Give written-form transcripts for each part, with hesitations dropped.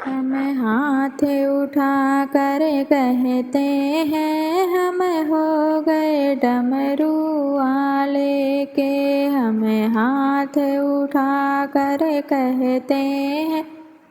हम हाथ उठा कर कहते हैं हम हो गए डमरू वाले के। हम हाथ उठा कर कहते हैं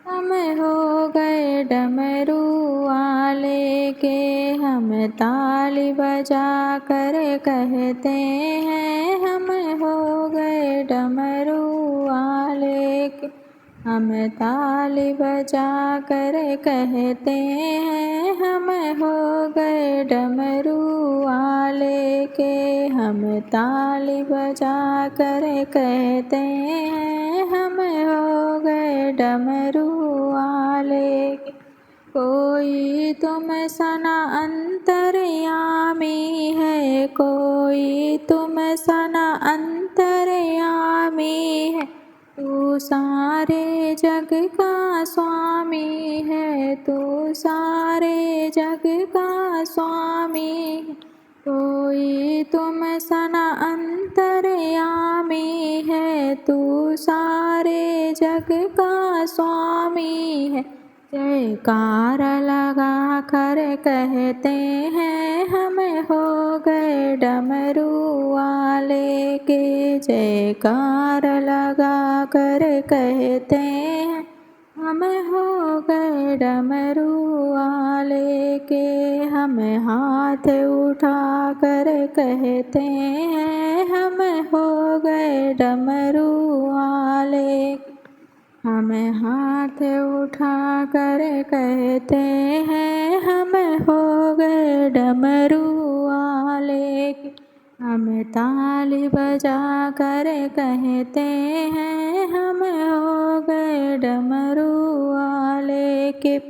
हम हो गए डमरू वाले के। हम ताली बजा कर कहते हैं हम हो गए डमरू वाले के। हम ताली बजा कर कहते हैं हम हो गए डमरू वाले के। हम ताली बजा कर कहते हैं हम हो गए डमरू वाले के। कोई तुम सना अंतर्यामी है, कोई तुम सना अंतर्यामी है। तू सारे जग का स्वामी है, तू सारे जग का स्वामी है। कोई तुम सना अंतर्यामी है, तू सारे जग का स्वामी है। जयकार लगा कर कहते हैं हम हो गए डमरू वाले के। जयकार लगा कर कहते हैं हम हो गए डमरू वाले के। हम हाथ उठा कर कहते हैं हम हो गए डमरू वाले के। हम हाथ उठा कर कहते हैं हम हो गए डमरू वाले के। हम ताली बजा कर कहते हैं हम हो गए डमरू वाले के।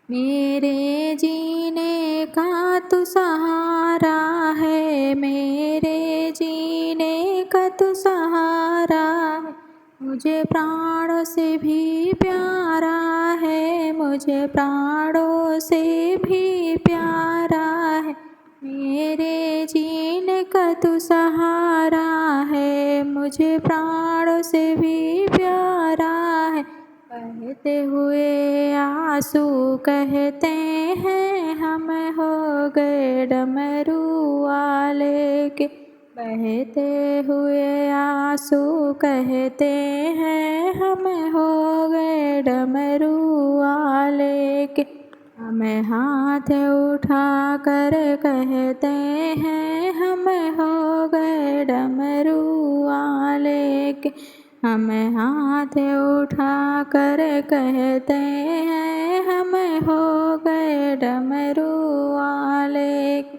मेरे जीने का तू सहारा है, मेरे जीने का तू सहारा है। मुझे प्राणों से भी प्यारा है, मुझे प्राणों से भी प्यारा है। मेरे जीने का तू सहारा है, मुझे प्राणों से भी प्यारा है। बहते हुए आंसू कहते हैं हम हो गए डमरू वाले के। बहते हुए आंसू कहते हैं हम हो गए डमरू वाले के। हम हाथ उठा कर कहते हैं हम हो गए डमरू वाले के। हम हाथ उठा कर कहते हैं हम हो गए डमरू वाले के।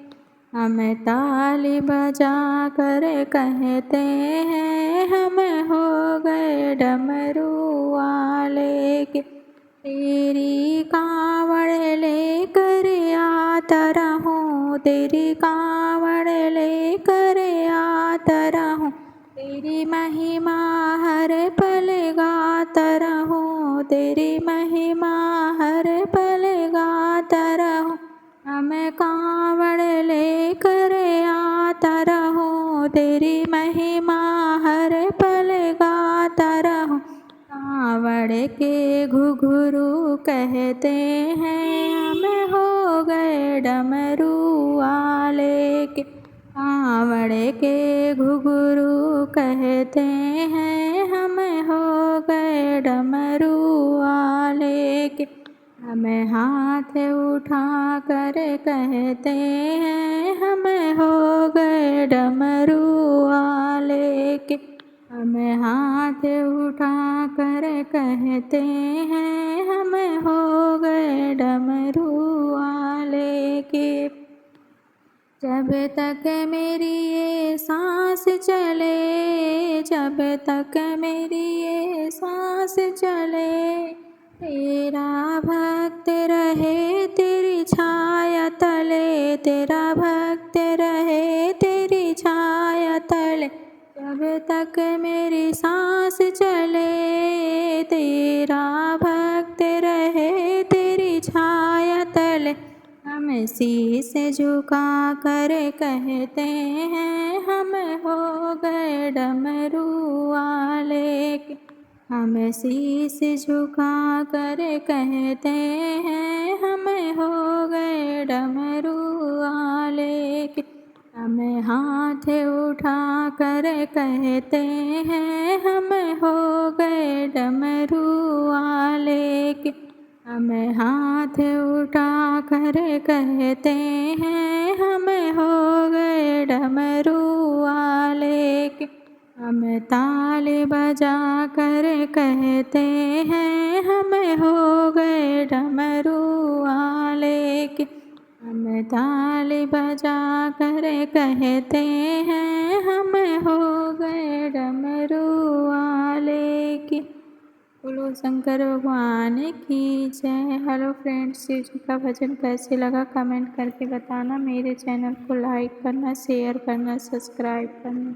हम ताली बजा कर कहते हैं हम हो गए डमरू वाले के। तेरी कावड़ लेकर आता रहूं, तेरी कावड़ लेकर आता रहूं। तेरी महिमा हर पल गाता रहूं, तेरी महिमा हर पल गाता रहूं। हम कावड़ लेकर आता रहूं, तेरी महिमा हर पल गाता रहूं। कावड़ के घुघरू कहते हैं हम हो गए डमरू वाले के। कावड़ के घुघरू कहते हैं हम हो गए डमरू वाले के। हम हाथ उठा कर कहते हैं हम हो गए डमरू वाले के। हम हाथ उठा कर कहते हैं हम हो गए डमरू वाले के। जब तक मेरी ये सांस चले, जब तक मेरी ये सांस चले। तेरा भक्त रहे तेरी छाया तले, तेरा भक्त रहे तेरी छाया तले। जब तक मेरी सांस चले, तेरा भक्त रहे तेरी छाया तले। हम शीश झुका कर कहते हैं हम हो गए डमरू वाले के। हम शीश झुका कर कहते हैं हमें हो गए डमरू वाले के। हम हाथ उठा कर कहते हैं हमें हो गए डमरू वाले के। हम हाथ उठा कर कहते हैं हमें हो गए डमरू वाले के। हम ताली बजा कर कहते हैं हमें हो गए डमरू वाले के। हम ताली बजा कर कहते हैं हमें हो गए डमरू वाले के। बोलो शंकर भगवान की जय। हेलो फ्रेंड्स, शिव जी का भजन कैसे लगा कमेंट करके बताना। मेरे चैनल को लाइक करना, शेयर करना, सब्सक्राइब करना।